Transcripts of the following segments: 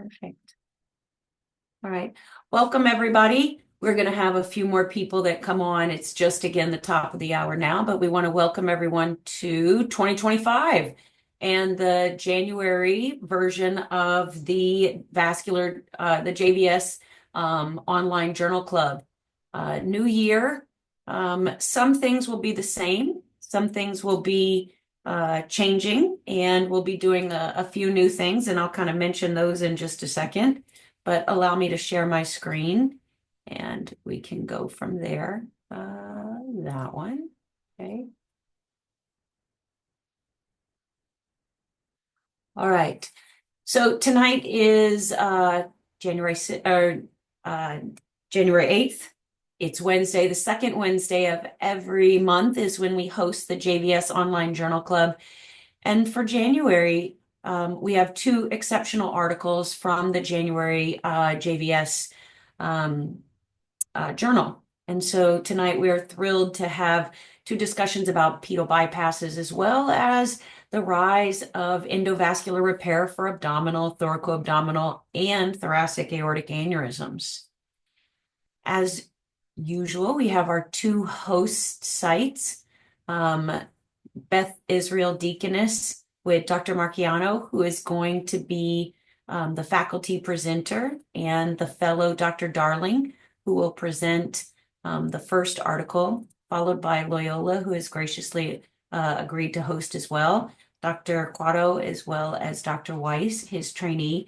Perfect. All right. Welcome, everybody. We're going to have a few more people that come on. It's just, again, the top of the hour now, but we want to welcome everyone to 2025 and the January version of the the JVS online journal club. New year. Some things will be the same. Some things will be changing, and we'll be doing a few new things, and I'll kind of mention those in just a second. But allow me to share my screen and we can go from there. That one. Okay. All right. So tonight is January uh, January 8th. It's Wednesday. The second Wednesday of every month is when we host the JVS Online Journal Club. And for January, we have two exceptional articles from the January JVS journal. And so tonight we are thrilled to have two discussions about pedal bypasses, as well as the rise of endovascular repair for abdominal, thoracoabdominal, and thoracic aortic aneurysms. As usual, we have our two host sites, Beth Israel Deaconess with Dr. Marchiano, who is going to be the faculty presenter, and the fellow Dr. Darling, who will present the first article, followed by Loyola, who has graciously agreed to host as well. Dr. Quado, as well as Dr. Weiss, his trainee,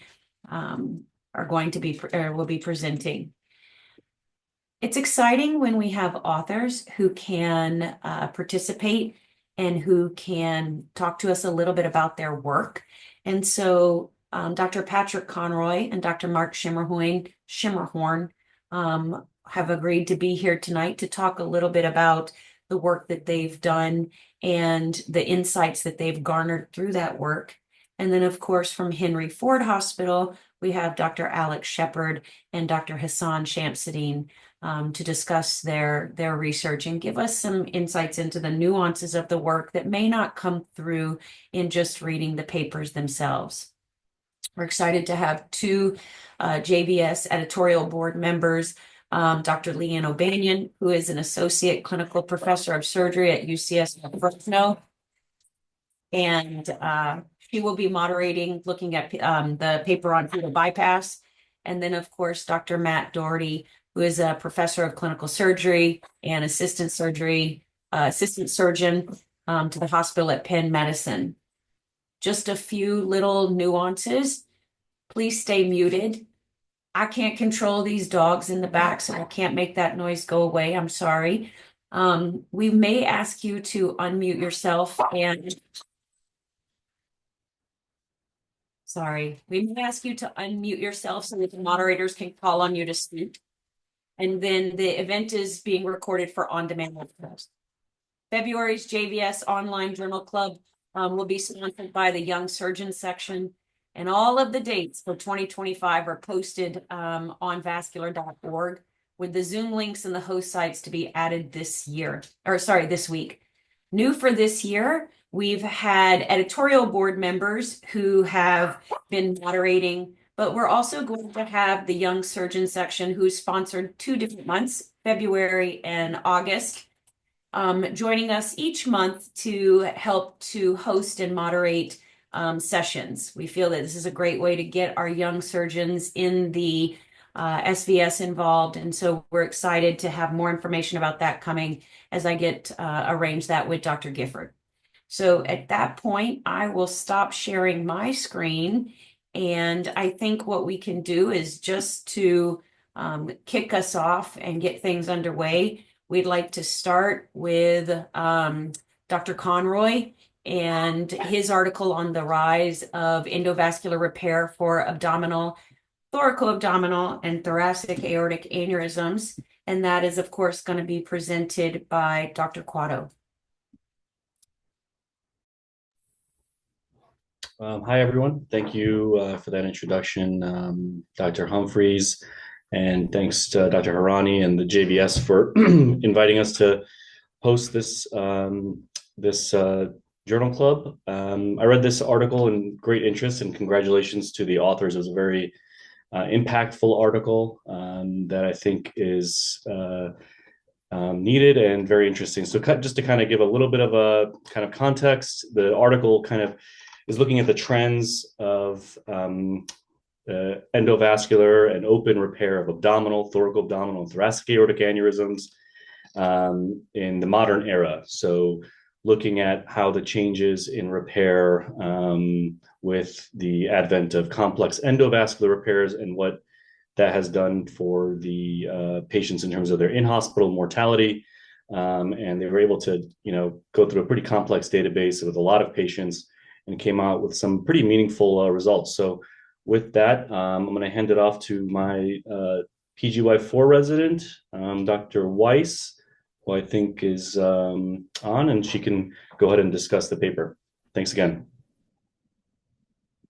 are going to be will be presenting. It's exciting when we have authors who can participate and who can talk to us a little bit about their work. And so Dr. Patrick Conroy and Dr. Mark Schimmerhorn have agreed to be here tonight to talk a little bit about the work that they've done and the insights that they've garnered through that work. And then, of course, from Henry Ford Hospital, we have Dr. Alex Shepard and Dr. Hassan Shamsuddin to discuss their research and give us some insights into the nuances of the work that may not come through in just reading the papers themselves. We're excited to have two JVS editorial board members, Dr. Leanne O'Banion, who is an associate clinical professor of surgery at UCS Fresno, and she will be moderating, looking at the paper on pedal bypass. And then, of course, Dr. Matt Doherty, who is a professor of clinical surgery and assistant surgeon to the hospital at Penn Medicine. Just a few little nuances. Please stay muted. I can't control these dogs in the back, so I can't make that noise go away. I'm sorry. We may ask you to unmute yourself and we may ask you to unmute yourself so that the moderators can call on you to speak. And then the event is being recorded for on-demand webcasts. February's JVS Online Journal Club will be sponsored by the Young Surgeons section, and all of the dates for 2025 are posted on vascular.org, with the Zoom links and the host sites to be added this week. New for this year, we've had editorial board members who have been moderating, but we're also going to have the Young Surgeon section, who's sponsored 2 different months, February and August, joining us each month to help to host and moderate sessions. We feel that this is a great way to get our young surgeons in the SVS involved, and so we're excited to have more information about that coming as I get arrange that with Dr. Gifford. So at that point, I will stop sharing my screen, and I think what we can do is just to kick us off and get things underway. We'd like to start with Dr. Conroy and his article on the rise of endovascular repair for abdominal, thoracoabdominal, and thoracic aortic aneurysms. And that is, of course, going to be presented by Dr. Quado. Hi, everyone. Thank you for that introduction, Dr. Humphreys, and thanks to Dr. Harani and the JVS for inviting us to host this Journal Club. I read this article in great interest, and congratulations to the authors. It was a very impactful article that I think is needed and very interesting. So, just to kind of give a little bit of a kind of context, the article kind of is looking at the trends of endovascular and open repair of abdominal, thoracoabdominal, and thoracic aortic aneurysms in the modern era. So, looking at how the changes in repair with the advent of complex endovascular repairs and what that has done for the patients in terms of their in-hospital mortality. And they were able to, go through a pretty complex database with a lot of patients and came out with some pretty meaningful results. So with that, I'm going to hand it off to my PGY4 resident, Dr. Weiss, who I think is on, and she can go ahead and discuss the paper. Thanks again.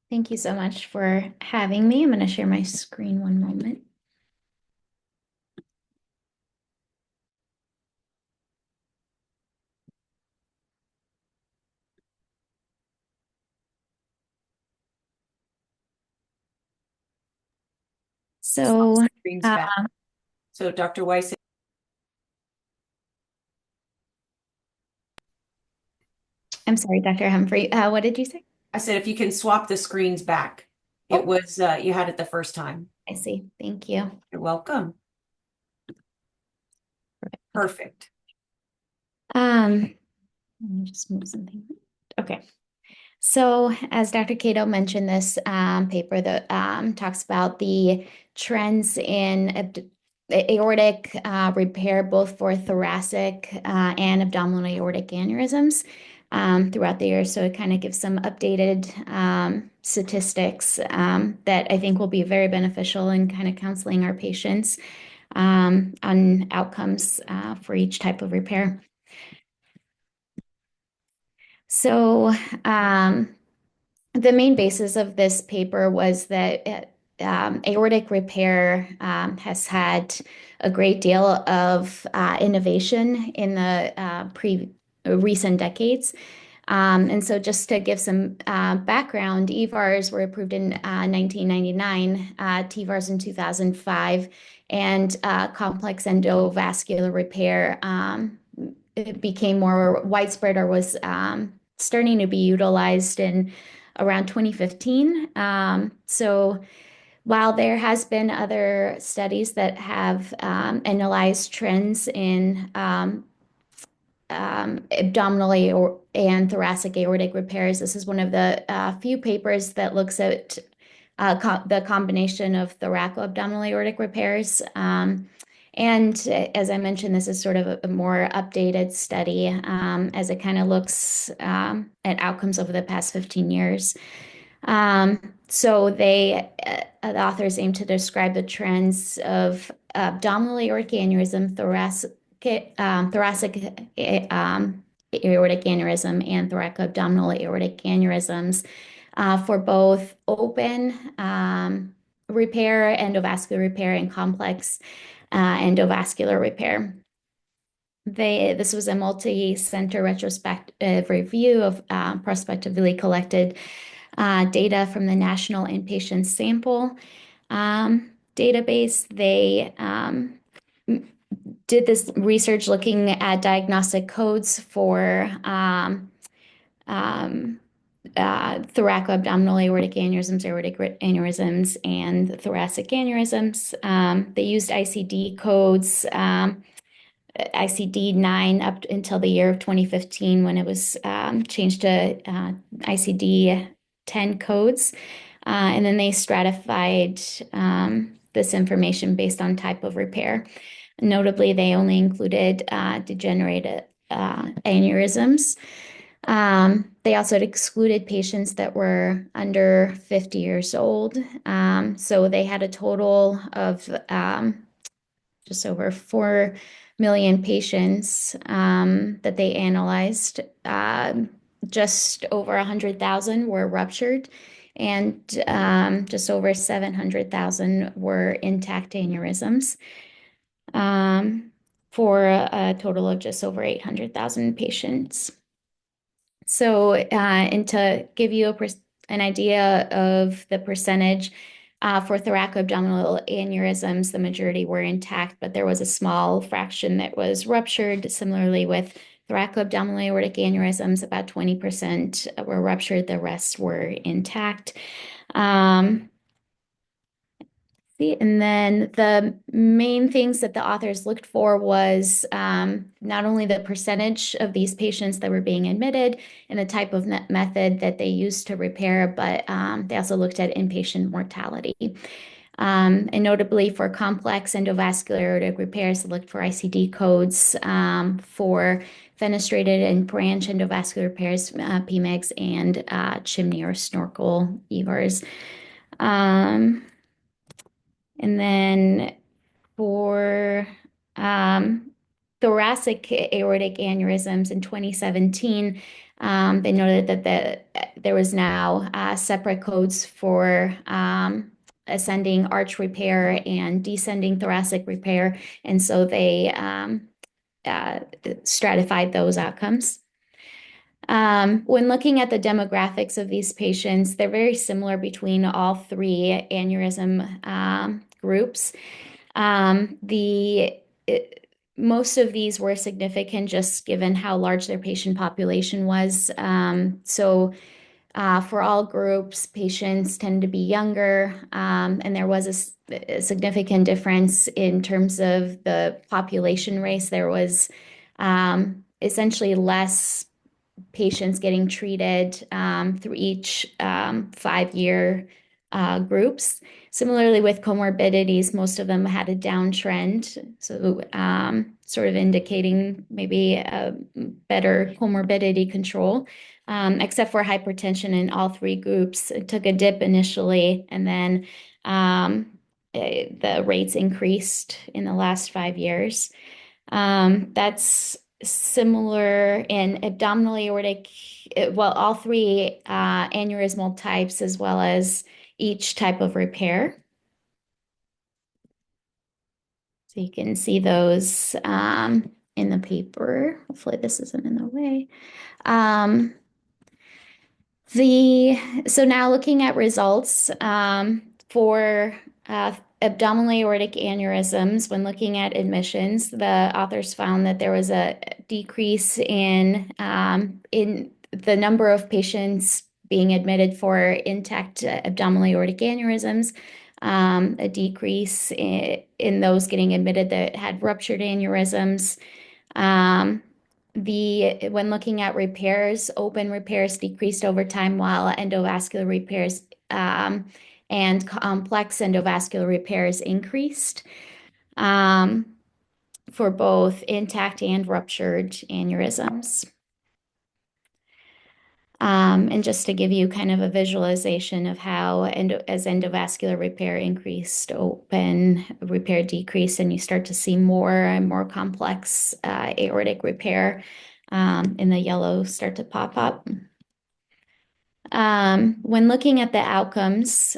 Thank you so much for having me. I'm going to share my screen one moment. So, Screen's back. So Dr. Weiss, I'm sorry, Dr. Humphrey. What did you say? I said if you can swap the screens back. It Oh. was you had it the first time. I see. Thank you. You're welcome. Perfect. Let me just move something. Okay. So as Dr. Cato mentioned, this paper that talks about the trends in aortic repair, both for thoracic and abdominal aortic aneurysms throughout the year. So it kind of gives some updated statistics that I think will be very beneficial in kind of counseling our patients on outcomes for each type of repair. So the main basis of this paper was that aortic repair has had a great deal of innovation in the recent decades. And so just to give some background, EVARs were approved in 1999, TVARs in 2005, and complex endovascular repair it became more widespread or was starting to be utilized in around 2015. So while there has been other studies that have analyzed trends in abdominal and thoracic aortic repairs, this is one of the few papers that looks at the combination of thoracoabdominal aortic repairs. And as I mentioned, this is sort of a more updated study as it kind of looks at outcomes over the past 15 years. So the authors aim to describe the trends of abdominal aortic aneurysm, thoracic aortic aneurysm, and thoracoabdominal aortic aneurysms for both open repair, endovascular repair, and complex endovascular repair. This was a multi-center retrospective review of prospectively collected data from the National Inpatient Sample database. They did this research looking at diagnostic codes for thoracoabdominal aortic aneurysms, and thoracic aneurysms. They used ICD codes, ICD-9 up until the year of 2015 when it was changed to ICD-10 codes. And then they stratified this information based on type of repair. Notably, they only included degenerated aneurysms. They also excluded patients that were under 50 years old. So they had a total of just over 4 million patients that they analyzed. Just over 100,000 were ruptured, and just over 700,000 were intact aneurysms. For a total of just over 800,000 patients. So, and to give you an idea of the percentage, for thoracoabdominal aneurysms, the majority were intact, but there was a small fraction that was ruptured. Similarly, with thoracoabdominal aortic aneurysms, about 20% were ruptured, the rest were intact. And then the main things that the authors looked for was not only the percentage of these patients that were being admitted and the type of method that they used to repair, but they also looked at inpatient mortality. And notably for complex endovascular aortic repairs, they looked for ICD codes for fenestrated and branch endovascular repairs, PMEGs, and chimney or snorkel EVARs. And then for thoracic aortic aneurysms in 2017, they noted that there was now separate codes for ascending arch repair and descending thoracic repair. And so they stratified those outcomes. When looking at the demographics of these patients, they're very similar between all three aneurysm groups. Most of these were significant just given how large their patient population was. For all groups, patients tend to be younger, and there was a significant difference in terms of the population race. There was essentially less patients getting treated through each 5-year groups. Similarly, with comorbidities, most of them had a downtrend, so sort of indicating maybe a better comorbidity control, except for hypertension in all three groups. It took a dip initially, and then the rates increased in the last 5 years. That's similar in abdominal aortic, well, all three aneurysmal types, as well as each type of repair. So you can see those in the paper. Hopefully this isn't in the way. So now looking at results for abdominal aortic aneurysms, when looking at admissions, the authors found that there was a decrease in the number of patients being admitted for intact abdominal aortic aneurysms, a decrease in those getting admitted that had ruptured aneurysms. When looking at repairs, open repairs decreased over time while endovascular repairs and complex endovascular repairs increased for both intact and ruptured aneurysms. And just to give you kind of a visualization of how as endovascular repair increased, open repair decreased, and you start to see more and more complex aortic repair in the yellow start to pop up. When looking at the outcomes,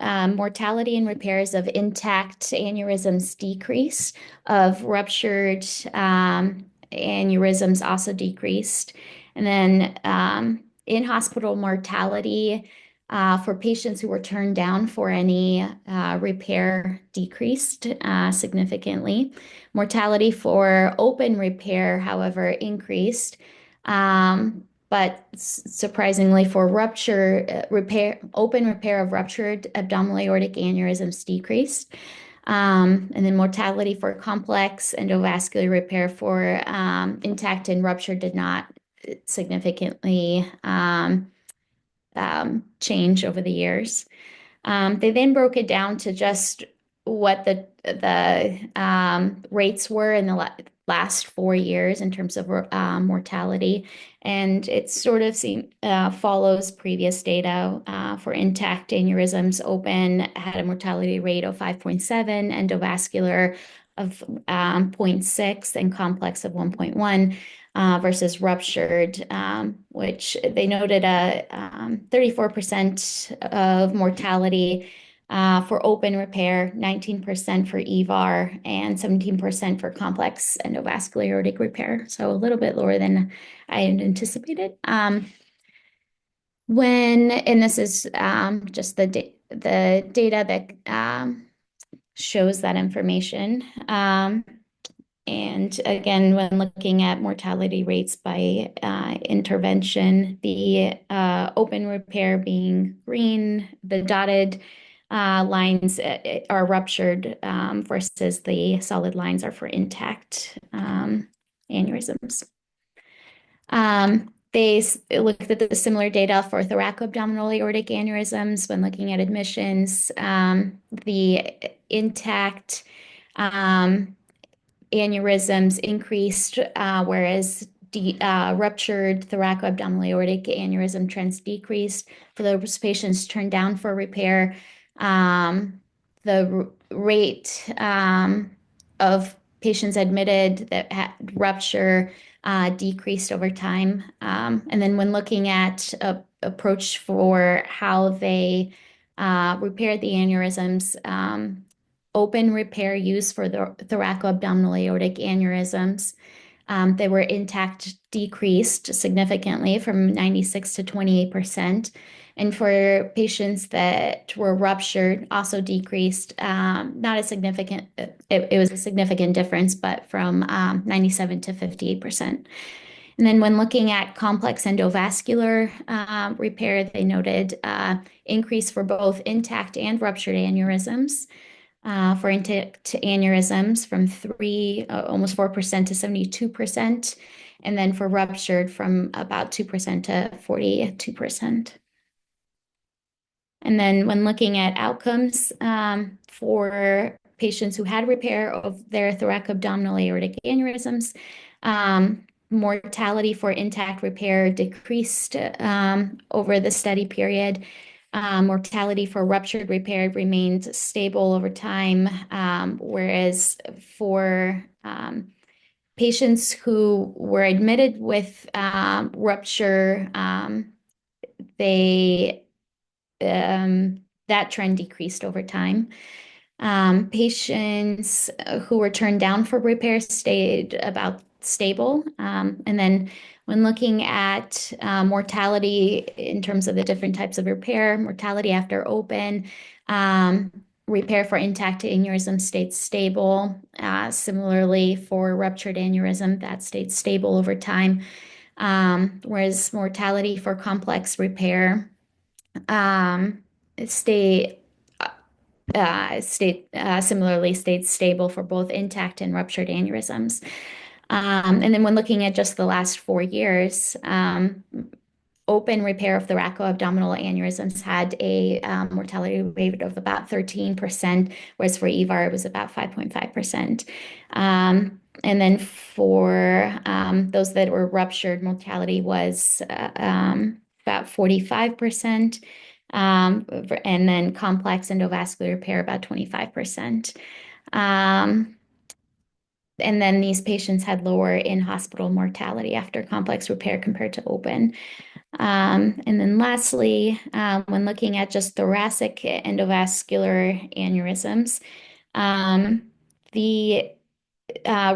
mortality and repairs of intact aneurysms decreased, of ruptured aneurysms also decreased. And then in-hospital mortality for patients who were turned down for any repair decreased significantly. Mortality for open repair, however, increased. But surprisingly, for open repair of ruptured abdominal aortic aneurysms decreased. And then mortality for complex endovascular repair for intact and ruptured did not significantly change over the years. They then broke it down to just what the rates were in the last 4 years in terms of mortality. And it sort of follows previous data for intact aneurysms. Open had a mortality rate of 5.7, endovascular of 0.6, and complex of 1.1 versus ruptured, which they noted a 34% of mortality For open repair, 19% for EVAR, and 17% for complex endovascular aortic repair. So a little bit lower than I had anticipated. And this is just the data that shows that information. And again, when looking at mortality rates by intervention, the open repair being green, the dotted lines are ruptured versus the solid lines are for intact aneurysms. They looked at the similar data for thoracoabdominal aortic aneurysms when looking at admissions. The intact aneurysms increased, whereas ruptured thoracoabdominal aortic aneurysm trends decreased. For those patients turned down for repair, the rate of patients admitted that had rupture decreased over time. And then when looking at approach for how they repaired the aneurysms, open repair used for the thoracoabdominal aortic aneurysms, they were intact decreased significantly from 96 to 28%. And for patients that were ruptured, also decreased, not a significant, it was a significant difference, but from 97 to 58%. And then when looking at complex endovascular repair, they noted increase for both intact and ruptured aneurysms. For intact aneurysms from almost 4% to 72%, and then for ruptured from about 2% to 42%. And then when looking at outcomes for patients who had repair of their thoracoabdominal aortic aneurysms, mortality for intact repair decreased over the study period. Mortality for ruptured repair remained stable over time, whereas for patients who were admitted with rupture, that trend decreased over time. Patients who were turned down for repair stayed about stable. And then when looking at mortality in terms of the different types of repair, mortality after open, repair for intact aneurysm stayed stable. Similarly, for ruptured aneurysm, that stayed stable over time. Whereas mortality for complex repair similarly stayed stable for both intact and ruptured aneurysms. And then when looking at just the last 4 years, open repair of thoracoabdominal aneurysms had a mortality rate of about 13%, whereas for EVAR it was about 5.5%. And then for those that were ruptured, mortality was about 45%. And then complex endovascular repair about 25%. And then these patients had lower in-hospital mortality after complex repair compared to open. And then lastly, when looking at just thoracic endovascular aneurysms, the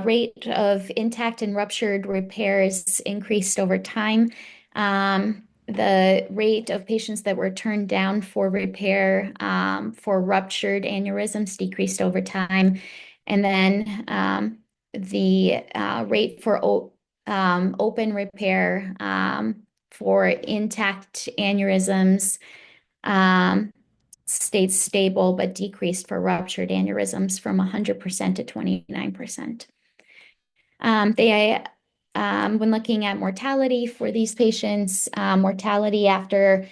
rate of intact and ruptured repairs increased over time. The rate of patients that were turned down for repair for ruptured aneurysms decreased over time. And then the rate for open repair for intact aneurysms stayed stable but decreased for ruptured aneurysms from 100% to 29%. When looking at mortality for these patients, mortality after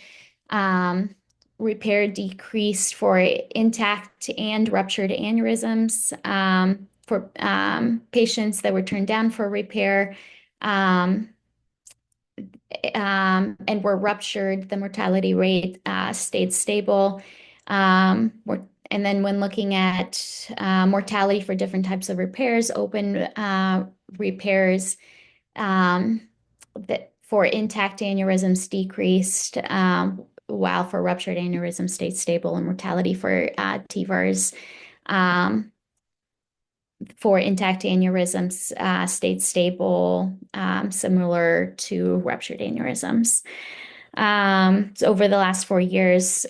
repair decreased for intact and ruptured aneurysms. For patients that were turned down for repair and were ruptured, the mortality rate stayed stable. And then when looking at mortality for different types of repairs, open repairs that for intact aneurysms decreased, while for ruptured aneurysm stayed stable, and mortality for TVARs for intact aneurysms stayed stable, similar to ruptured aneurysms. So over the last 4 years,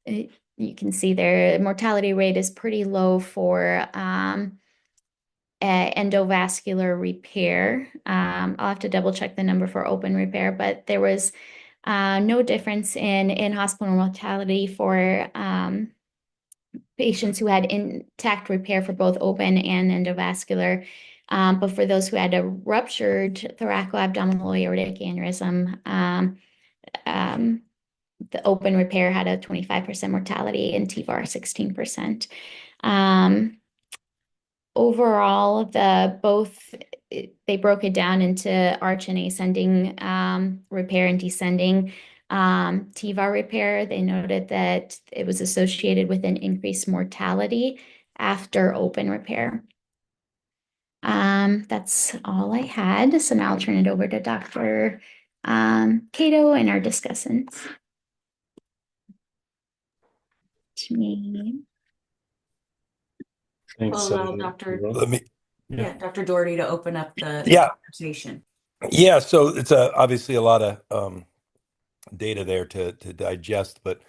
you can see their mortality rate is pretty low for endovascular repair. I'll have to double check the number for open repair, but there was no difference in hospital mortality for patients who had intact repair for both open and endovascular. But for those who had a ruptured thoracoabdominal aortic aneurysm, the open repair had a 25% mortality and TVAR 16%. Overall, they broke it down into arch and ascending repair and descending. TVAR repair, they noted that it was associated with an increased mortality after open repair. That's all I had. So now I'll turn it over to Dr. Cato and our discussants. To me. Thanks. We'll allow Dr. Let me, Dr. Doherty to open up the Yeah. conversation. yeah, so it's obviously a lot of data there to digest, but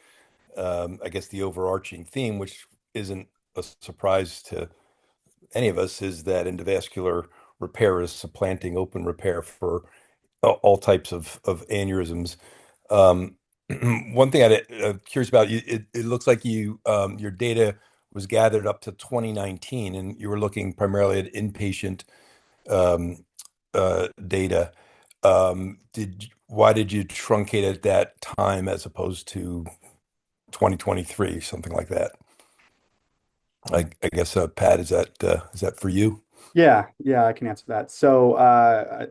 I guess the overarching theme, which isn't a surprise to any of us, is that endovascular repair is supplanting open repair for all types of aneurysms. One thing I'm curious about, it looks like your data was gathered up to 2019, and you were looking primarily at inpatient data. Why did you truncate at that time as opposed to 2023, something like that? I guess, Pat, is that for you? Yeah, I can answer that. So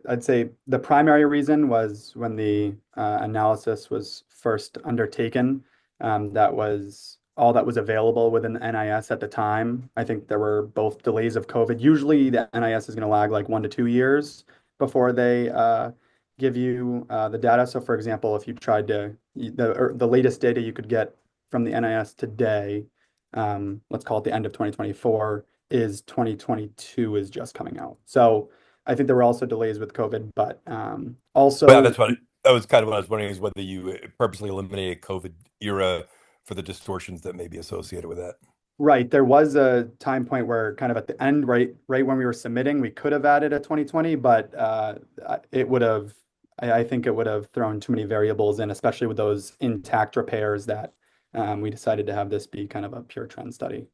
I'd say the primary reason was when the analysis was first undertaken. That was all that was available within the NIS at the time. I think there were both delays of COVID. Usually the NIS is going to lag like 1 to 2 years before they give you the data. So for example, if you tried the latest data you could get from the NIS today, let's call it the end of 2024, is 2022 is just coming out. So I think there were also delays with COVID, but also Well, that was kind of what I was wondering, is whether you purposely eliminated COVID era for the distortions that may be associated with that. right. There was a time point where kind of at the end, right when we were submitting, we could have added a 2020, but it would have, I think it would have thrown too many variables in, especially with those intact repairs, that we decided to have this be kind of a pure trend study.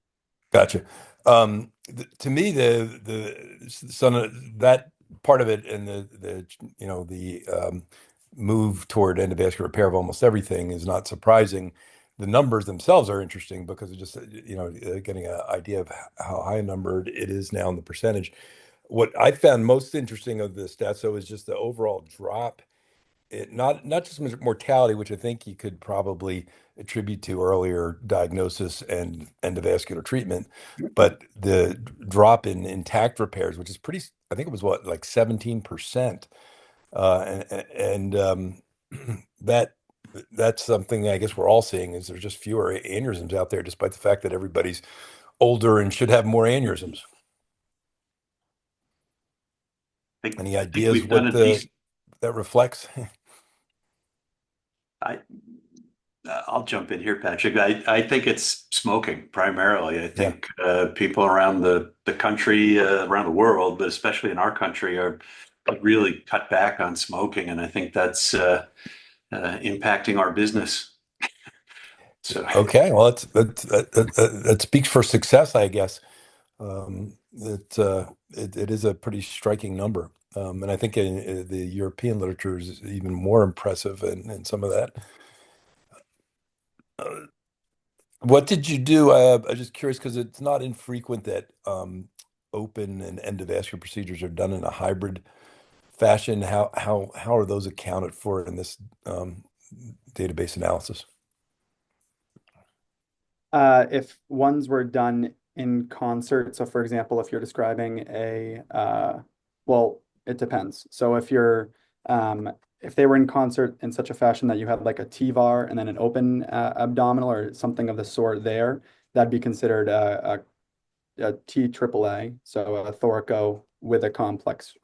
Gotcha. To me, that part of it, and the move toward endovascular repair of almost everything is not surprising. The numbers themselves are interesting because it's just getting an idea of how high a number it is now in the percentage. What I found most interesting of the stats, though, is just the overall drop. Not just mortality, which I think you could probably attribute to earlier diagnosis and endovascular treatment, but the drop in intact repairs, which is pretty, I think it was like 17%. And that's something I guess we're all seeing, is there's just fewer aneurysms out there, despite the fact that everybody's older and should have more aneurysms. Any ideas what that reflects? I'll jump in here, Patrick. I think it's smoking primarily. I think people around the country, around the world, but especially in our country, are really cut back on smoking, and I think that's impacting our business. So Okay, well, that speaks for success, I guess. It is a pretty striking number, and I think the European literature is even more impressive in some of that. What did you do? I'm just curious because it's not infrequent that open and endovascular procedures are done in a hybrid fashion. How are those accounted for in this database analysis? If ones were done in concert, so for example, if you're describing well, it depends. So if you're if they were in concert in such a fashion that you had like a TVAR and then an open abdominal or something of the sort there, that'd be considered a TAAA, so a thoraco with a complex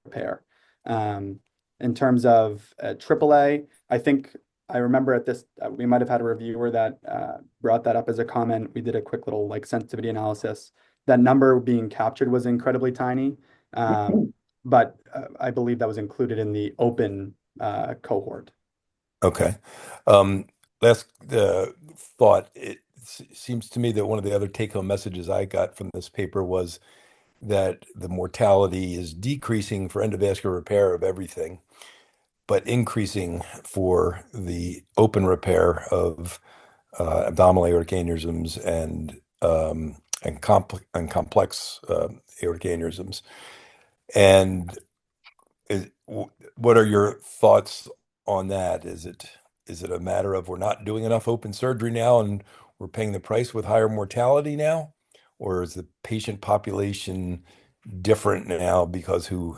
repair. In terms of AAA, I think I remember at this, we might have had a reviewer that brought that up as a comment. We did a quick little like sensitivity analysis. That number being captured was incredibly tiny, but I believe that was included in the open cohort. Okay. Last thought. It seems to me that one of the other take-home messages I got from this paper was that the mortality is decreasing for endovascular repair of everything, but increasing for the open repair of abdominal aortic aneurysms and complex aortic aneurysms. And what are your thoughts on that? Is it a matter of we're not doing enough open surgery now and we're paying the price with higher mortality now? Or is the patient population different now because who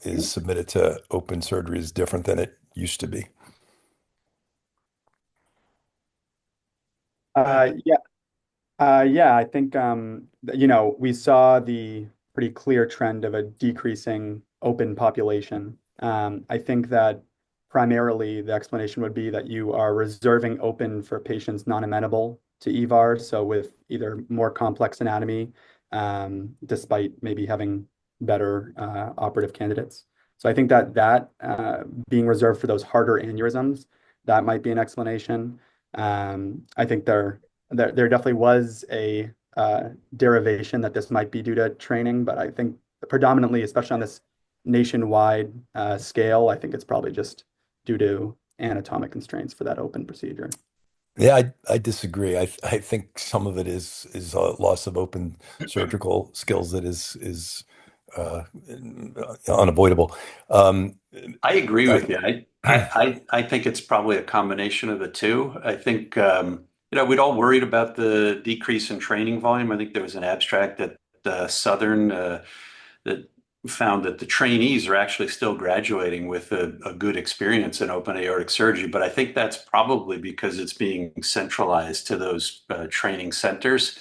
is submitted to open surgery is different than it used to be? Yeah, I think we saw the pretty clear trend of a decreasing open population. I think that primarily the explanation would be that you are reserving open for patients non-amenable to EVAR, so with either more complex anatomy, despite maybe having better operative candidates. So I think that being reserved for those harder aneurysms, that might be an explanation. I think there definitely was a derivation that this might be due to training, but I think predominantly, especially on this nationwide scale, I think it's probably just due to anatomic constraints for that open procedure. Yeah, I disagree. I think some of it is a loss of open surgical skills that is unavoidable. I agree I, with you. I think it's probably a combination of the two. I think we'd all worried about the decrease in training volume. I think there was an abstract at Southern that found that the trainees are actually still graduating with a good experience in open aortic surgery. But I think that's probably because it's being centralized to those training centers.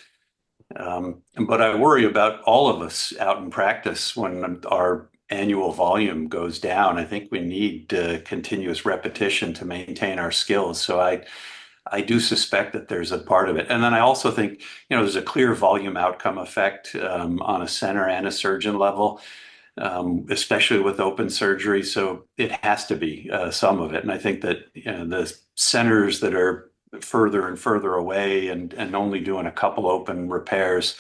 But I worry about all of us out in practice when our annual volume goes down. I think we need continuous repetition to maintain our skills. So I do suspect that there's a part of it. And then I also think, there's a clear volume outcome effect on a center and a surgeon level, especially with open surgery. So it has to be some of it. And I think that the centers that are further and further away and only doing a couple open repairs,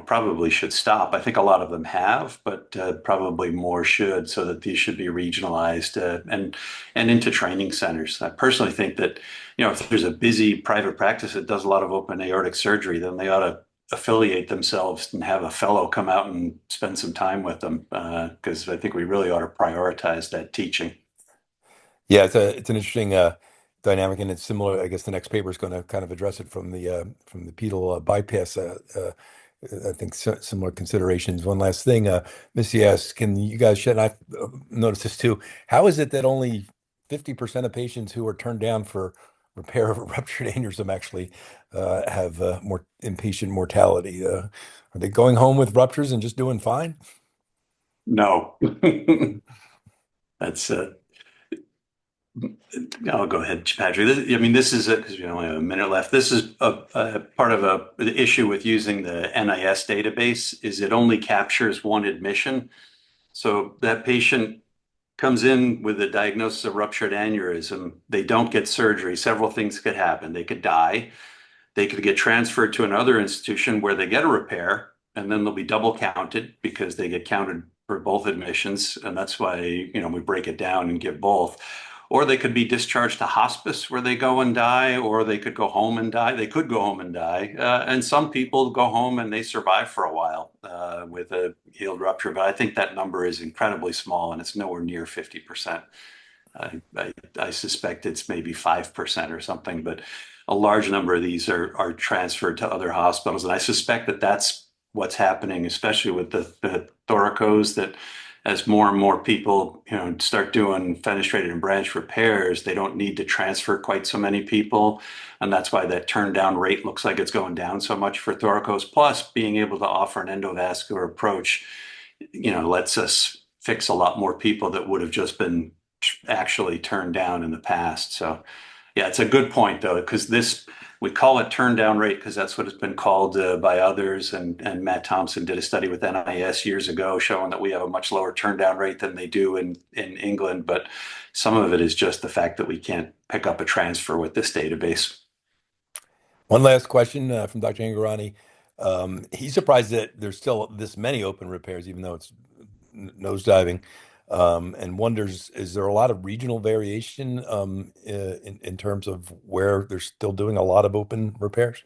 probably should stop. I think a lot of them have, but probably more should, so that these should be regionalized and into training centers. I personally think that, if there's a busy private practice that does a lot of open aortic surgery, then they ought to affiliate themselves and have a fellow come out and spend some time with them, because I think we really ought to prioritize that teaching. yeah, it's an interesting dynamic, and it's similar. I guess the next paper is going to kind of address it from the pedal bypass. I think similar considerations. One last thing, Missy asks, can you guys shed? And I've noticed this too. How is it that only 50% of patients who are turned down for repair of a ruptured aneurysm actually have more inpatient mortality? Are they going home with ruptures and just doing fine? No, that's I'll go ahead, Patrick. This is because we only have a minute left. This is a part of the issue with using the NIS database is it only captures one admission. So that patient comes in with a diagnosis of ruptured aneurysm. They don't get surgery. Several things could happen. They could die. They could get transferred to another institution where they get a repair, and then they'll be double counted because they get counted for both admissions. And that's why, we break it down and give both. Or they could be discharged to hospice where they go and die, or they could go home and die. They could go home and die. And some people go home and they survive for a while with a healed rupture. But I think that number is incredibly small, and it's nowhere near 50%. I suspect it's maybe 5% or something, but a large number of these are transferred to other hospitals. And I suspect that that's what's happening, especially with the thoracos that as more and more people, start doing fenestrated and branched repairs, they don't need to transfer quite so many people. And that's why that turn down rate looks like it's going down so much for thoracos. Plus, being able to offer an endovascular approach, lets us fix a lot more people that would have just been actually turned down in the past. So yeah, it's a good point though, because we call it turn down rate because that's what it's been called by others. And Matt Thompson did a study with NIS years ago showing that we have a much lower turn down rate than they do in England. But some of it is just the fact that we can't pick up a transfer with this database. One last question from Dr. Angarani. He's surprised that there's still this many open repairs, even though it's nosediving, and wonders, is there a lot of regional variation in terms of where they're still doing a lot of open repairs?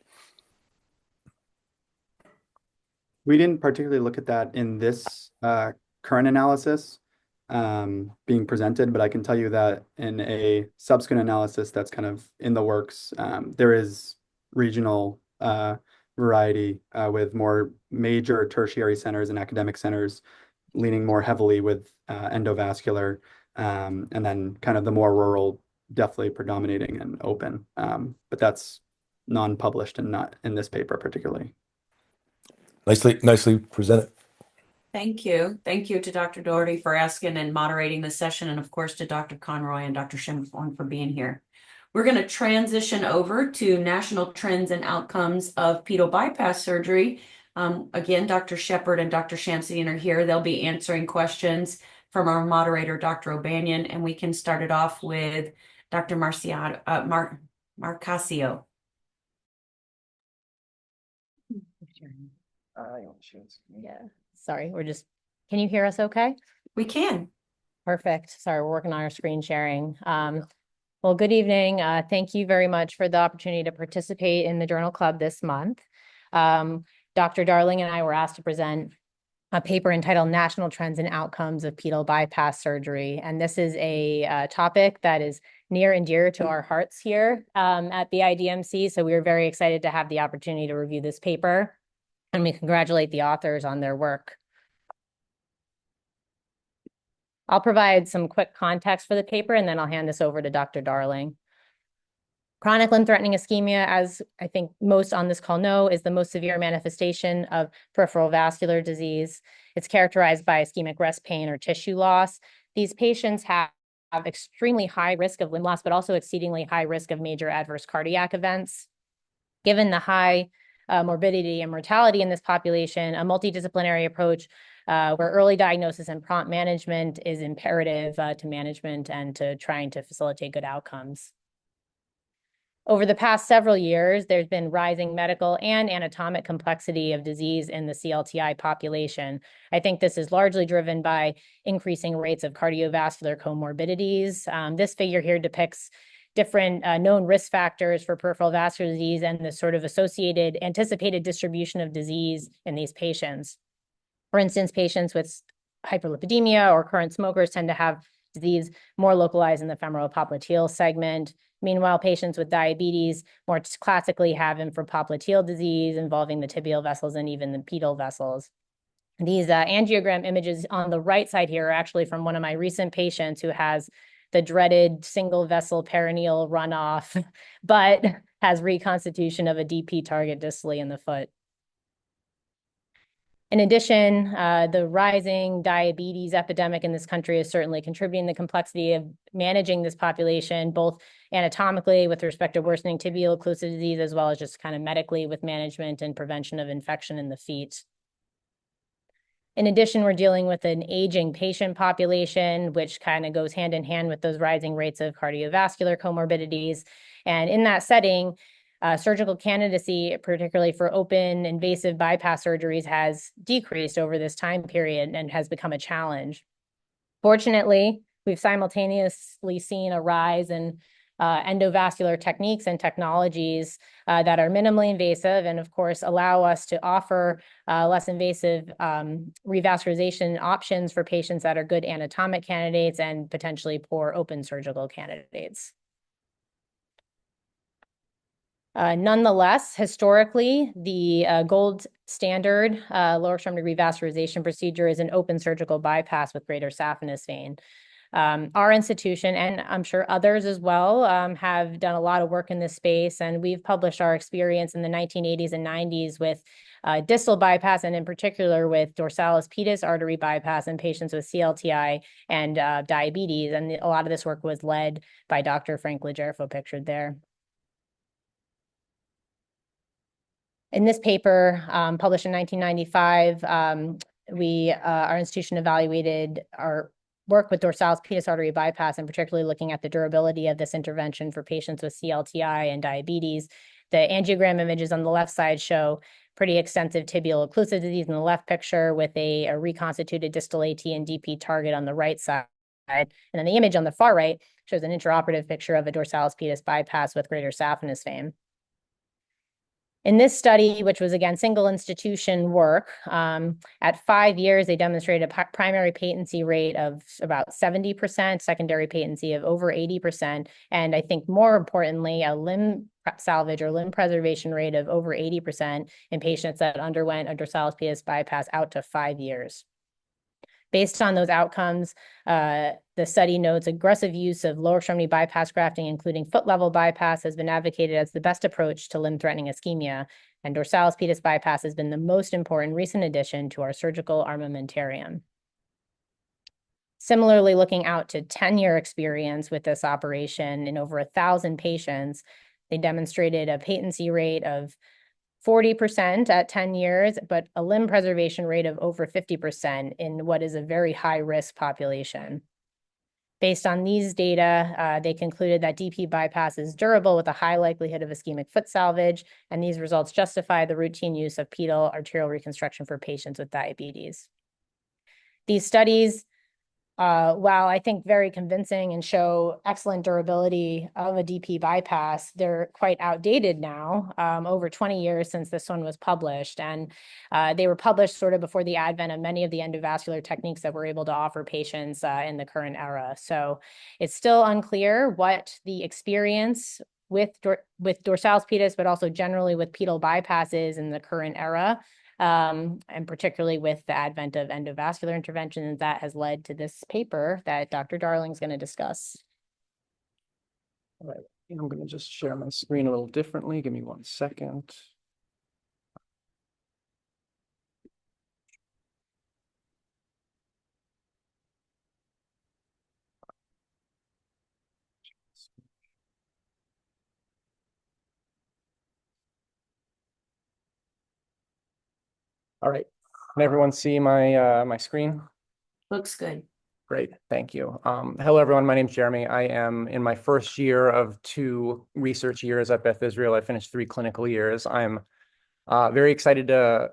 We didn't particularly look at that in this current analysis being presented, but I can tell you that in a subsequent analysis that's kind of in the works, there is regional variety with more major tertiary centers and academic centers leaning more heavily with endovascular, and then kind of the more rural definitely predominating and open. But that's non-published and not in this paper particularly. Nicely presented. Thank you. Thank you to Dr. Doherty for asking and moderating the session, and of course to Dr. Conroy and Dr. Schimmelhorn for being here. We're going to transition over to national trends and outcomes of pedal bypass surgery. Again, Dr. Shepard and Dr. Shamsian are here. They'll be answering questions from our moderator, Dr. O'Banion, and we can start it off with Dr. Marcasio. Yeah, sorry, can you hear us okay? We can. Perfect. Sorry, we're working on our screen sharing. Well, good evening. Thank you very much for the opportunity to participate in the Journal Club this month. Dr. Darling and I were asked to present a paper entitled National Trends and Outcomes of Pedal Bypass Surgery. And this is a topic that is near and dear to our hearts here at the IDMC. So we are very excited to have the opportunity to review this paper. And we congratulate the authors on their work. I'll provide some quick context for the paper, and then I'll hand this over to Dr. Darling. Chronic limb-threatening ischemia, as I think most on this call know, is the most severe manifestation of peripheral vascular disease. It's characterized by ischemic rest pain or tissue loss. These patients have extremely high risk of limb loss, but also exceedingly high risk of major adverse cardiac events. Given the high morbidity and mortality in this population, a multidisciplinary approach where early diagnosis and prompt management is imperative to management and to trying to facilitate good outcomes. Over the past several years, there's been rising medical and anatomic complexity of disease in the CLTI population. I think this is largely driven by increasing rates of cardiovascular comorbidities. This figure here depicts different known risk factors for peripheral vascular disease and the sort of associated anticipated distribution of disease in these patients. For instance, patients with hyperlipidemia or current smokers tend to have disease more localized in the femoral popliteal segment. Meanwhile, patients with diabetes more classically have infrapopliteal disease involving the tibial vessels and even the pedal vessels. These angiogram images on the right side here are actually from one of my recent patients who has the dreaded single vessel perineal runoff, but has reconstitution of a DP target distally in the foot. In addition, the rising diabetes epidemic in this country is certainly contributing to the complexity of managing this population, both anatomically with respect to worsening tibial occlusive disease, as well as just kind of medically with management and prevention of infection in the feet. In addition, we're dealing with an aging patient population, which kind of goes hand in hand with those rising rates of cardiovascular comorbidities. And in that setting, surgical candidacy, particularly for open invasive bypass surgeries, has decreased over this time period and has become a challenge. Fortunately, we've simultaneously seen a rise in endovascular techniques and technologies that are minimally invasive and, of course, allow us to offer less invasive revascularization options for patients that are good anatomic candidates and potentially poor open surgical candidates. Nonetheless, historically, the gold standard lower extremity revascularization procedure is an open surgical bypass with greater saphenous vein. Our institution, and I'm sure others as well, have done a lot of work in this space, and we've published our experience in the 1980s and 90s with distal bypass, and in particular with dorsalis pedis artery bypass in patients with CLTI and diabetes. And a lot of this work was led by Dr. Frank Legerfo, pictured there. In this paper, published in 1995, our institution evaluated our work with dorsalis pedis artery bypass, and particularly looking at the durability of this intervention for patients with CLTI and diabetes. The angiogram images on the left side show pretty extensive tibial occlusive disease in the left picture with a reconstituted distal AT and DP target on the right side. And then the image on the far right shows an intraoperative picture of a dorsalis pedis bypass with greater saphenous vein. In this study, which was again single institution work, at 5 years, they demonstrated a primary patency rate of about 70%, secondary patency of over 80%, and I think more importantly, a limb salvage or limb preservation rate of over 80% in patients that underwent a dorsalis pedis bypass out to 5 years. Based on those outcomes, the study notes aggressive use of lower extremity bypass grafting, including foot level bypass, has been advocated as the best approach to limb-threatening ischemia, and dorsalis pedis bypass has been the most important recent addition to our surgical armamentarium. Similarly, looking out to 10-year experience with this operation in over 1,000 patients, they demonstrated a patency rate of 40% at 10 years, but a limb preservation rate of over 50% in what is a very high-risk population. Based on these data, they concluded that DP bypass is durable with a high likelihood of ischemic foot salvage, and these results justify the routine use of pedal arterial reconstruction for patients with diabetes. These studies, while I think very convincing and show excellent durability of a DP bypass, they're quite outdated now, over 20 years since this one was published. And they were published sort of before the advent of many of the endovascular techniques that we're able to offer patients in the current era. So it's still unclear what the experience with dorsalis pedis, but also generally with pedal bypasses in the current era. And particularly with the advent of endovascular interventions, that has led to this paper that Dr. Darling is going to discuss. All right, I'm going to just share my screen a little differently. Give me 1 second. All right, can everyone see my my screen? Looks good. Great, thank you. Hello, everyone. My name's Jeremy. I am in my first year of 2 research years at Beth Israel. I finished 3 clinical years. I'm very excited to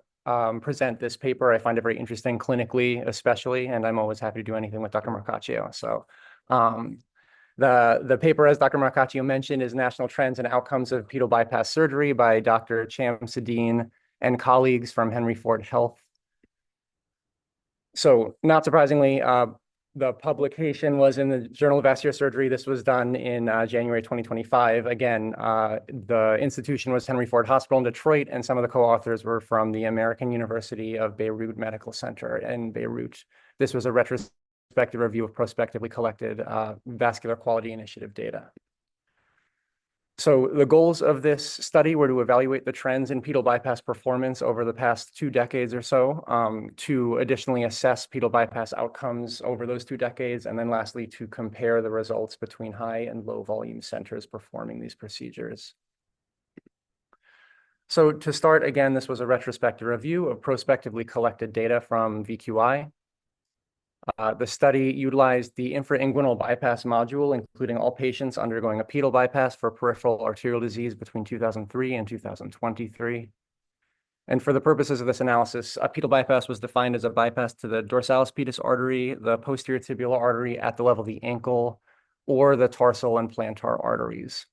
present this paper. I find it very interesting clinically, especially, and I'm always happy to do anything with Dr. Marcaccio. So the paper, as Dr. Marcaccio mentioned, is National Trends and Outcomes of Pedal Bypass Surgery by Dr. Chamsadine and colleagues from Henry Ford Health. So not surprisingly, the publication was in the Journal of Vascular Surgery. This was done in January 2025. Again, the institution was Henry Ford Hospital in Detroit, and some of the co-authors were from the American University of Beirut Medical Center in Beirut. This was a retrospective review of prospectively collected vascular quality initiative data. So the goals of this study were to evaluate the trends in pedal bypass performance over the past 2 decades or so, to additionally assess pedal bypass outcomes over those 2 decades, and then lastly, to compare the results between high and low volume centers performing these procedures. So to start, again, this was a retrospective review of prospectively collected data from VQI. The study utilized the infrainguinal bypass module, including all patients undergoing a pedal bypass for peripheral arterial disease between 2003 and 2023. And for the purposes of this analysis, a pedal bypass was defined as a bypass to the dorsalis pedis artery, the posterior tibial artery at the level of the ankle, or the tarsal and plantar arteries.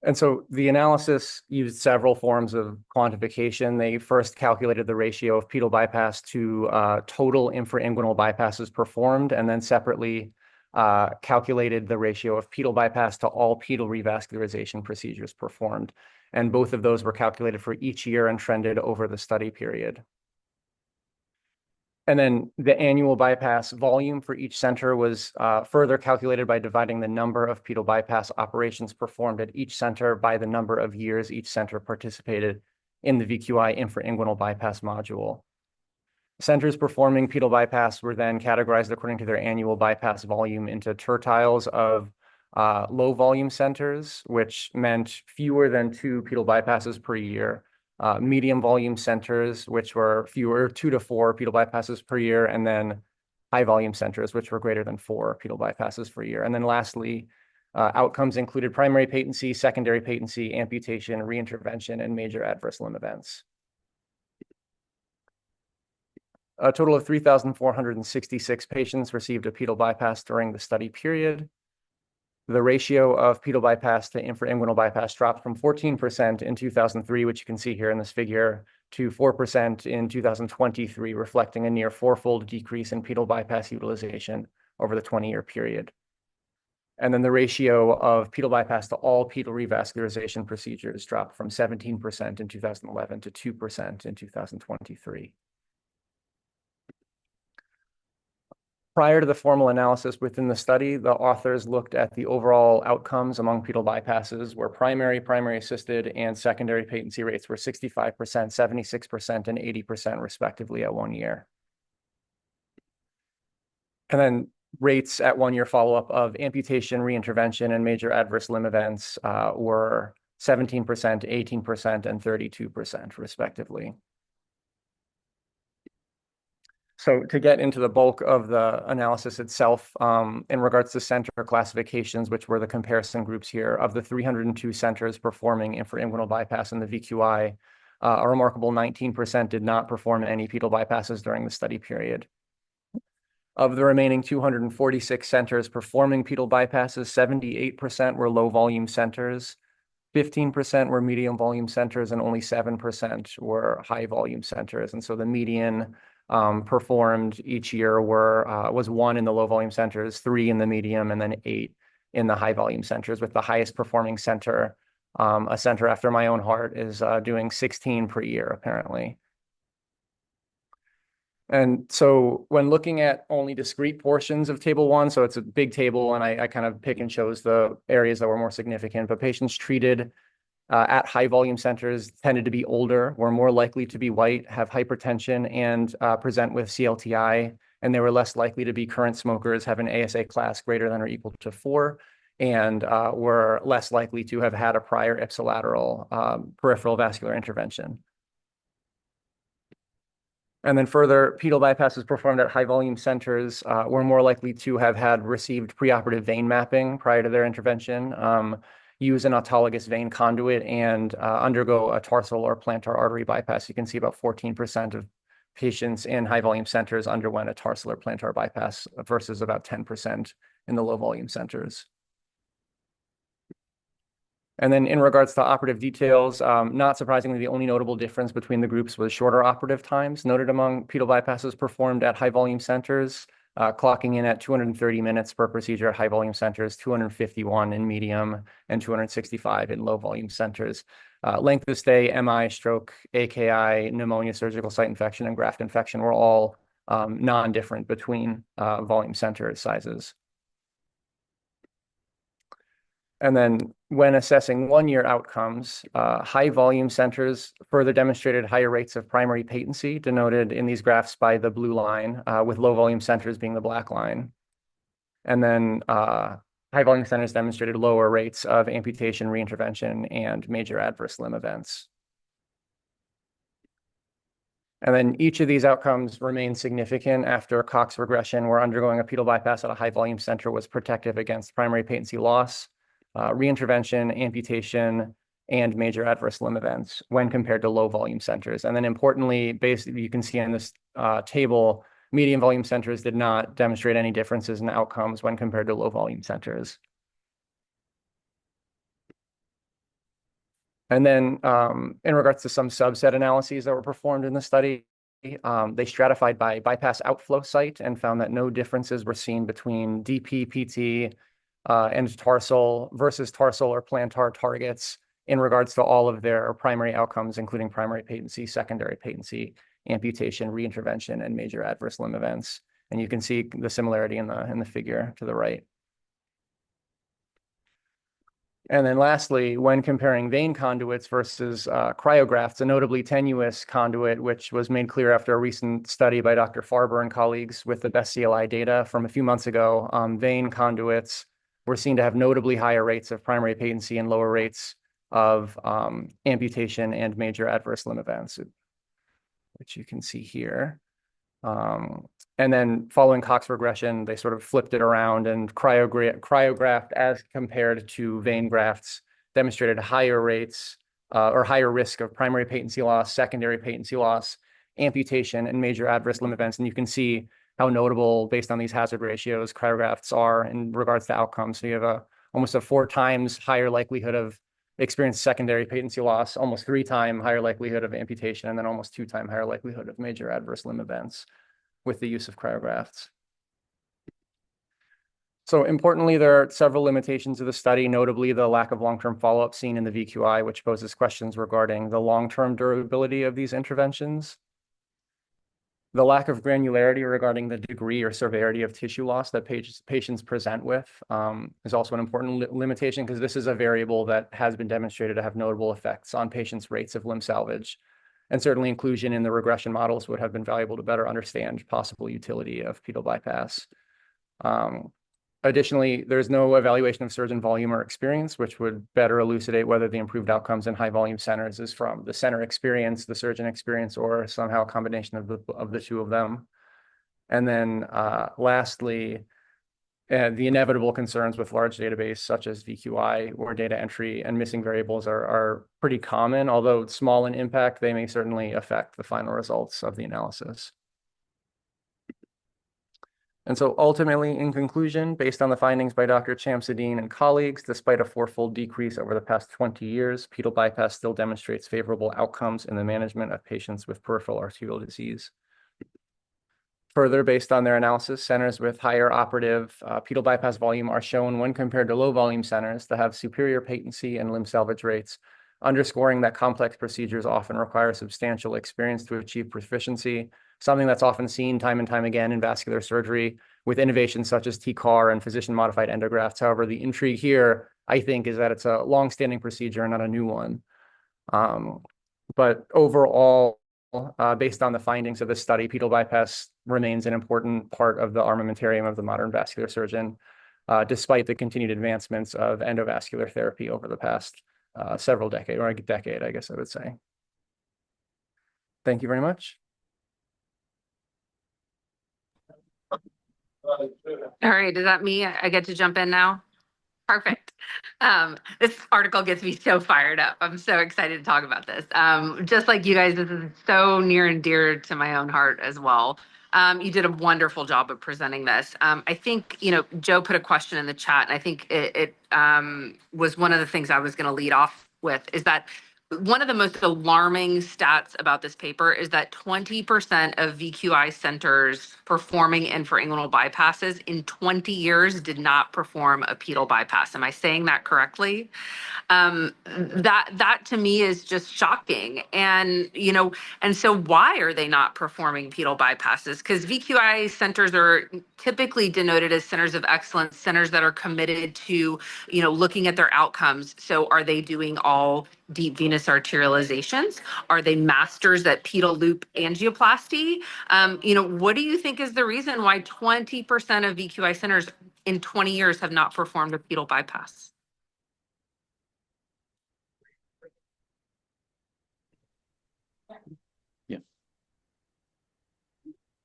And so the analysis used several forms of quantification. They first calculated the ratio of pedal bypass to total infrainguinal bypasses performed, and then separately calculated the ratio of pedal bypass to all pedal revascularization procedures performed. And both of those were calculated for each year and trended over the study period. And then the annual bypass volume for each center was further calculated by dividing the number of pedal bypass operations performed at each center by the number of years each center participated in the VQI infrainguinal bypass module. Centers performing pedal bypass were then categorized according to their annual bypass volume into tertiles of low volume centers, which meant fewer than 2 pedal bypasses per year, medium volume centers, which were 2 to 4 pedal bypasses per year, and then high volume centers, which were greater than 4 pedal bypasses per year. And then lastly, outcomes included primary patency, secondary patency, amputation, reintervention, and major adverse limb events. A total of 3,466 patients received a pedal bypass during the study period. The ratio of pedal bypass to infrainguinal bypass dropped from 14% in 2003, which you can see here in this figure, to 4% in 2023, reflecting a near fourfold decrease in pedal bypass utilization over the 20-year period. And then the ratio of pedal bypass to all pedal revascularization procedures dropped from 17% in 2011 to 2% in 2023. Prior to the formal analysis within the study, the authors looked at the overall outcomes among pedal bypasses, where primary assisted, and secondary patency rates were 65%, 76%, and 80% respectively at 1 year. And then rates at 1 year follow-up of amputation, reintervention, and major adverse limb events were 17%, 18%, and 32% respectively. So to get into the bulk of the analysis itself, in regards to center classifications, which were the comparison groups here, of the 302 centers performing infrainguinal bypass in the VQI, a remarkable 19% did not perform any pedal bypasses during the study period. Of the remaining 246 centers performing pedal bypasses, 78% were low volume centers, 15% were medium volume centers, and only 7% were high volume centers. And so the median performed each year was 1 in the low volume centers, 3 in the medium, and then 8 in the high volume centers, with the highest performing center, a center after my own heart, is doing 16 per year apparently. And so when looking at only discrete portions of table 1, so it's a big table and I kind of pick and chose the areas that were more significant, but patients treated at high volume centers tended to be older, were more likely to be white, have hypertension, and present with CLTI, and they were less likely to be current smokers, have an ASA class greater than or equal to 4, and were less likely to have had a prior ipsilateral peripheral vascular intervention. And then further, pedal bypasses performed at high volume centers were more likely to have had received preoperative vein mapping prior to their intervention, use an autologous vein conduit, and undergo a tarsal or plantar artery bypass. You can see about 14% of patients in high volume centers underwent a tarsal or plantar bypass versus about 10% in the low volume centers. And then in regards to operative details, not surprisingly, the only notable difference between the groups was shorter operative times noted among pedal bypasses performed at high volume centers, clocking in at 230 minutes per procedure at high volume centers, 251 in medium, and 265 in low volume centers. Length of stay, MI, stroke, AKI, pneumonia, surgical site infection, and graft infection were all non-different between volume center sizes. And then when assessing 1-year outcomes, high volume centers further demonstrated higher rates of primary patency, denoted in these graphs by the blue line, with low volume centers being the black line. And then high volume centers demonstrated lower rates of amputation, reintervention, and major adverse limb events. And then each of these outcomes remained significant after Cox regression, where undergoing a pedal bypass at a high volume center was protective against primary patency loss, reintervention, amputation, and major adverse limb events when compared to low volume centers. And then importantly, basically, you can see in this table, medium volume centers did not demonstrate any differences in outcomes when compared to low volume centers. And then in regards to some subset analyses that were performed in the study, they stratified by bypass outflow site and found that no differences were seen between DP, PT, and tarsal versus tarsal or plantar targets in regards to all of their primary outcomes, including primary patency, secondary patency, amputation, reintervention, and major adverse limb events. And you can see the similarity in the figure to the right. And then lastly, when comparing vein conduits versus cryografts, a notably tenuous conduit, which was made clear after a recent study by Dr. Farber and colleagues with the best CLI data from a few months ago, vein conduits were seen to have notably higher rates of primary patency and lower rates of amputation and major adverse limb events, which you can see here. And then following Cox regression, they sort of flipped it around, and cryograft as compared to vein grafts demonstrated higher rates or higher risk of primary patency loss, secondary patency loss, amputation, and major adverse limb events. And you can see how notable, based on these hazard ratios, cryografts are in regards to outcomes. So you have almost a 4 times higher likelihood of experienced secondary patency loss, almost 3 times higher likelihood of amputation, and then almost 2 times higher likelihood of major adverse limb events with the use of cryografts. So importantly, there are several limitations of the study, notably the lack of long-term follow-up seen in the VQI, which poses questions regarding the long-term durability of these interventions. The lack of granularity regarding the degree or severity of tissue loss that patients present with is also an important limitation, because this is a variable that has been demonstrated to have notable effects on patients' rates of limb salvage. And certainly inclusion in the regression models would have been valuable to better understand possible utility of pedal bypass. Additionally, there's no evaluation of surgeon volume or experience, which would better elucidate whether the improved outcomes in high volume centers is from the center experience, the surgeon experience, or somehow a combination of the two of them. And then lastly, the inevitable concerns with large database such as VQI, or data entry and missing variables are pretty common. Although small in impact, they may certainly affect the final results of the analysis. And so ultimately, in conclusion, based on the findings by Dr. Chamsadine and colleagues, despite a 4-fold decrease over the past 20 years, pedal bypass still demonstrates favorable outcomes in the management of patients with peripheral arterial disease. Further, based on their analysis, centers with higher operative pedal bypass volume are shown when compared to low volume centers to have superior patency and limb salvage rates, underscoring that complex procedures often require substantial experience to achieve proficiency, something that's often seen time and time again in vascular surgery with innovations such as TCAR and physician-modified endografts. However, the intrigue here, I think, is that it's a long-standing procedure and not a new one. But overall, based on the findings of this study, pedal bypass remains an important part of the armamentarium of the modern vascular surgeon, despite the continued advancements of endovascular therapy over the past several decades, or a decade, I guess I would say. Thank you very much. All right, is that me? I get to jump in now? Perfect. This article gets me so fired up. I'm so excited to talk about this. Just like you guys, this is so near and dear to my own heart as well. You did a wonderful job of presenting this. I think, Joe put a question in the chat, and I think it was one of the things I was going to lead off with, is that one of the most alarming stats about this paper is that 20% of VQI centers performing infrainguinal bypasses in 20 years did not perform a pedal bypass. Am I saying that correctly? That to me is just shocking. And, and so why are they not performing pedal bypasses? Because VQI centers are typically denoted as centers of excellence, centers that are committed to, looking at their outcomes. So are they doing all deep venous arterializations? Are they masters at pedal loop angioplasty? What do you think is the reason why 20% of VQI centers in 20 years have not performed a pedal bypass?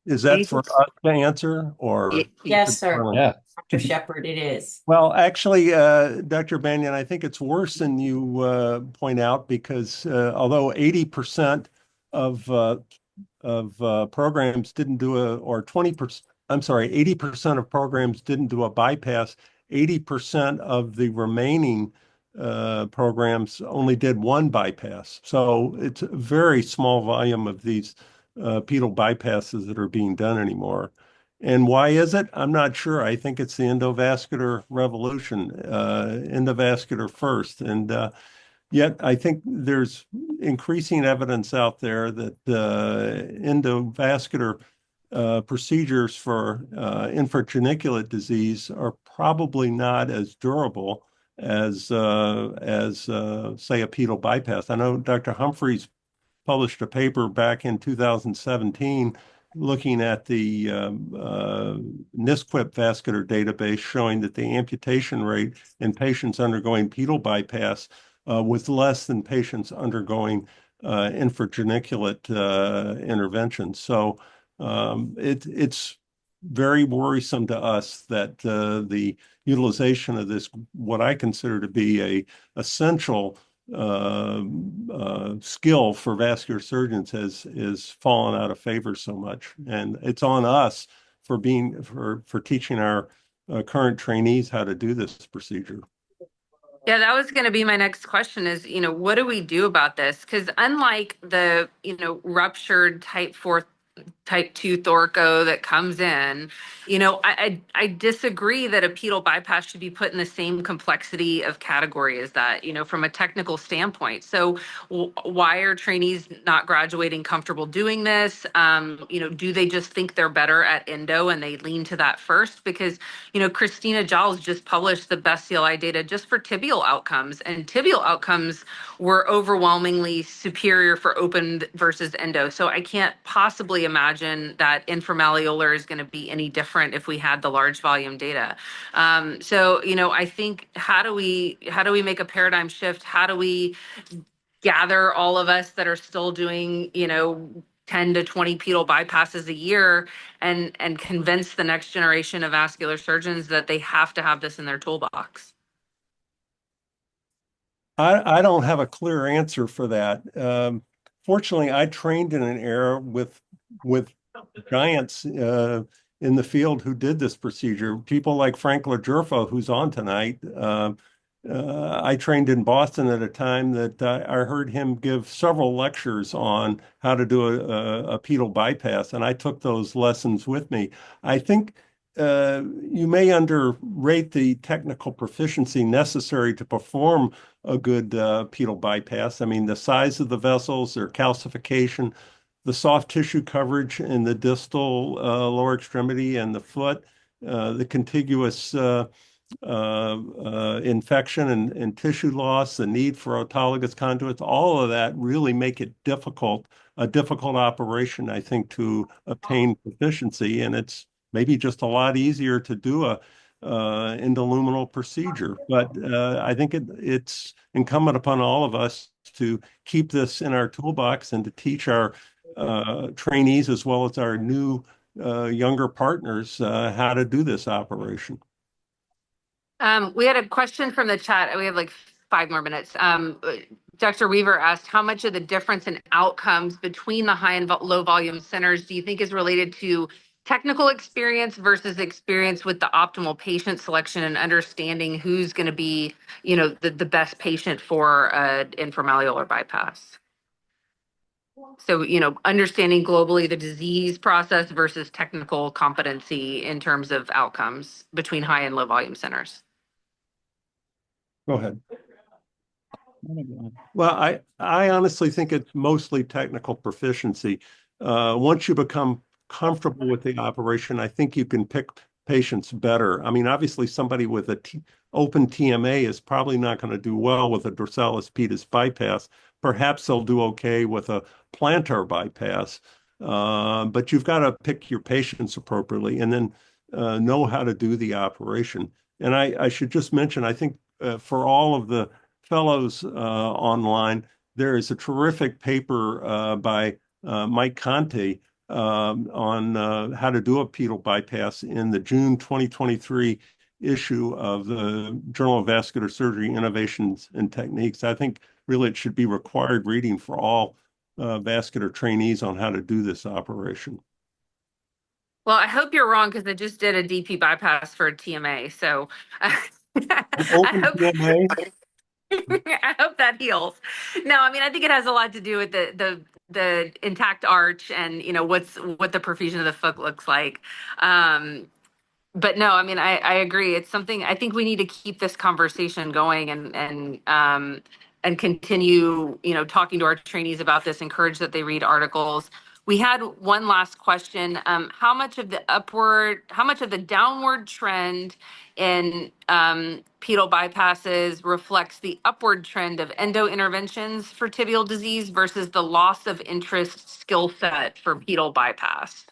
Is that for us to answer, or? Yes, sir. Yeah. Dr. Shepherd, it is. Well, actually, Dr. Banyan, I think it's worse than you point out, because although 80% of programs didn't do or 20%, I'm sorry, 80% of programs didn't do a bypass, 80% of the remaining programs only did one bypass. So it's a very small volume of these pedal bypasses that are being done anymore. And why is it? I'm not sure. I think it's the endovascular revolution, endovascular first. And yet I think there's increasing evidence out there that endovascular procedures for infrageniculate disease are probably not as durable as say a pedal bypass. I know Dr. Humphreys published a paper back in 2017 looking at the NISQIP vascular database showing that the amputation rate in patients undergoing pedal bypass was less than patients undergoing infrageniculate intervention. So it's very worrisome to us that the utilization of this, what I consider to be a essential skill for vascular surgeons has fallen out of favor so much, and it's on us for teaching our current trainees how to do this procedure. Yeah, that was going to be my next question is, what do we do about this? Because unlike the, ruptured type 2 thoraco that comes in, I disagree that a pedal bypass should be put in the same complexity of category as that, from a technical standpoint. So why are trainees not graduating comfortable doing this? Do they just think they're better at endo and they lean to that first? Because, Christina Giles just published the best CLI data just for tibial outcomes, and tibial outcomes were overwhelmingly superior for open versus endo. So I can't possibly imagine that inframalleolar is going to be any different if we had the large volume data. I think how do we make a paradigm shift? How do we gather all of us that are still doing 10 to 20 pedal bypasses a year and convince the next generation of vascular surgeons that they have to have this in their toolbox? I don't have a clear answer for that. Fortunately, I trained in an era with giants in the field who did this procedure. People like Frank LaJurfa, who's on tonight. I trained in Boston at a time that I heard him give several lectures on how to do a pedal bypass, and I took those lessons with me. I think you may underrate the technical proficiency necessary to perform a good pedal bypass. I mean, the size of the vessels, their calcification, the soft tissue coverage in the distal lower extremity and the foot, the contiguous infection and tissue loss, the need for autologous conduits, all of that really make it a difficult operation, I think, to obtain proficiency. And it's maybe just a lot easier to do a endoluminal procedure. But I think it's incumbent upon all of us to keep this in our toolbox and to teach our trainees as well as our new younger partners how to do this operation. We had a question from the chat. We have like 5 more minutes. Dr. Weaver asked, how much of the difference in outcomes between the high and low volume centers do you think is related to technical experience versus experience with the optimal patient selection and understanding who's going to be, the best patient for an inframalleolar bypass? So, understanding globally the disease process versus technical competency in terms of outcomes between high and low volume centers. Go ahead. Well, I honestly think it's mostly technical proficiency. Once you become comfortable with the operation, I think you can pick patients better. I mean, obviously, somebody with a open TMA is probably not going to do well with a dorsalis pedis bypass. Perhaps they'll do okay with a plantar bypass, but you've got to pick your patients appropriately and then know how to do the operation. And I should just mention, I think for all of the fellows online, there is a terrific paper by Mike Conte on how to do a pedal bypass in the June 2023 issue of the Journal of Vascular Surgery Innovations and Techniques. I think really it should be required reading for all vascular trainees on how to do this operation. Well, I hope you're wrong because I just did a DP bypass for a TMA. So TMA? I hope that heals. No, I mean, I think it has a lot to do with the the intact arch and what the perfusion of the foot looks like. But no, I mean, I agree. It's something I think we need to keep this conversation going and continue, talking to our trainees about this, encourage that they read articles. We had one last question. How much of the downward trend in pedal bypasses reflects the upward trend of endo interventions for tibial disease versus the loss of interest skill set for pedal bypass?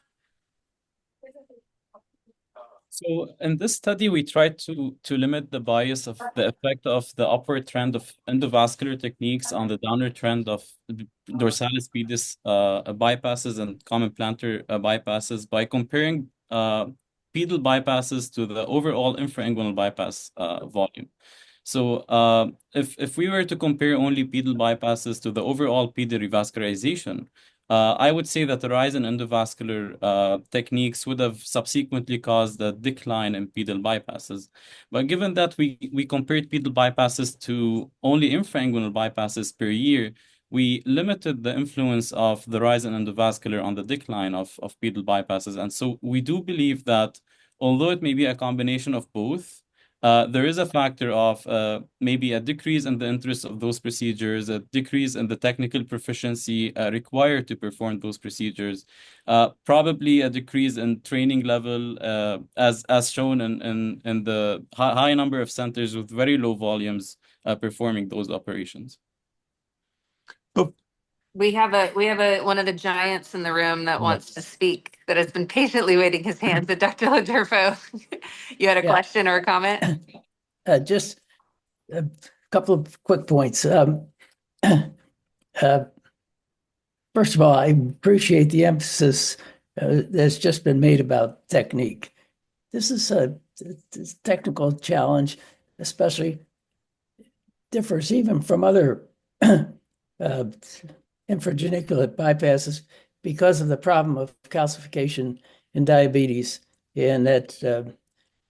So in this study, we tried to limit the bias of the effect of the upward trend of endovascular techniques on the downward trend of dorsalis pedis bypasses and common plantar bypasses by comparing pedal bypasses to the overall infrainguinal bypass volume. So if we were to compare only pedal bypasses to the overall pedal revascularization, I would say that the rise in endovascular techniques would have subsequently caused a decline in pedal bypasses. But given that we compared pedal bypasses to only infrainguinal bypasses per year, we limited the influence of the rise in endovascular on the decline of pedal bypasses. And so we do believe that although it may be a combination of both, there is a factor of maybe a decrease in the interest of those procedures, a decrease in the technical proficiency required to perform those procedures, probably a decrease in training level, as shown in the high number of centers with very low volumes performing those operations. We have one of the giants in the room that wants to speak, that has been patiently waiting his hands. But Dr. Laturfo, you had a question or a comment? Just a couple of quick points. First of all, I appreciate the emphasis that's just been made about technique. This is a technical challenge, especially differs even from other infrageniculate bypasses because of the problem of calcification in diabetes, and that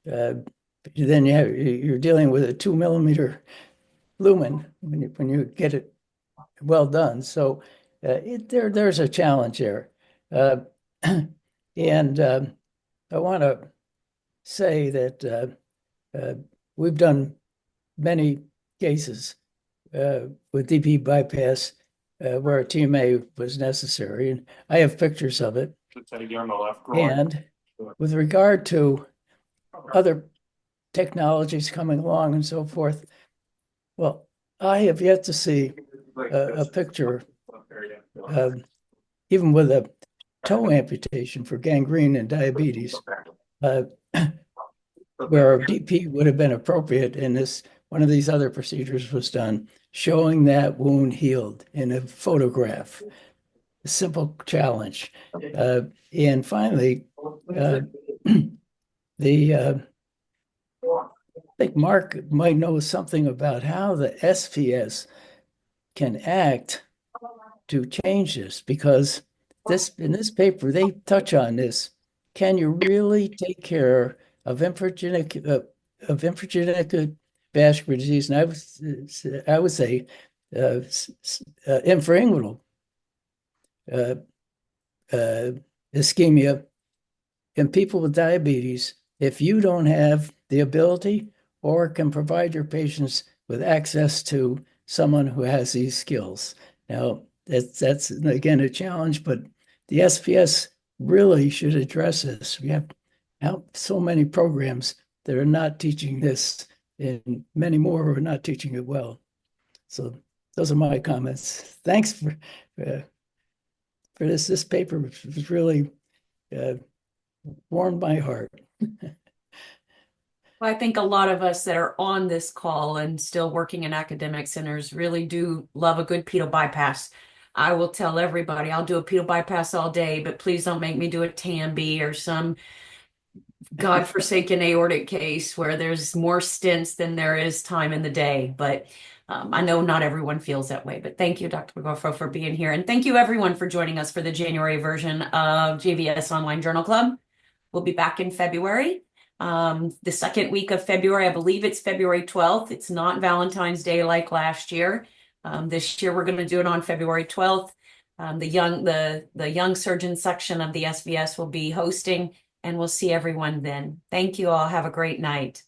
then you're dealing with a 2 millimeter lumen when you get it well done. So there's a challenge there, and I want to say that we've done many cases with DP bypass where a TMA was necessary, and I have pictures of it. And with regard to other technologies coming along and so forth, well, I have yet to see a picture, even with a toe amputation for gangrene and diabetes, where DP would have been appropriate, and one of these other procedures was done, showing that wound healed in a photograph. A simple challenge. And finally, I think Mark might know something about how the SPS can act to change this, because in this paper, they touch on this. Can you really take care of infragenic vascular disease? And I would say infrainguinal ischemia in people with diabetes, if you don't have the ability or can provide your patients with access to someone who has these skills. Now, that's again a challenge, but the SPS really should address this. We have so many programs that are not teaching this, and many more who are not teaching it well. So those are my comments. Thanks for this. This paper was really warmed my heart. Well, I think a lot of us that are on this call and still working in academic centers really do love a good pedal bypass. I will tell everybody I'll do a pedal bypass all day, but please don't make me do a TMB or some godforsaken aortic case where there's more stents than there is time in the day. But I know not everyone feels that way. But thank you, Dr. McGoffro, for being here. And thank you, everyone, for joining us for the January version of JVS Online Journal Club. We'll be back in February. The second week of February, I believe it's February 12th. It's not Valentine's Day like last year. This year, we're going to do it on February 12th. the young surgeon section of the SVS will be hosting, and we'll see everyone then. Thank you all. Have a great night.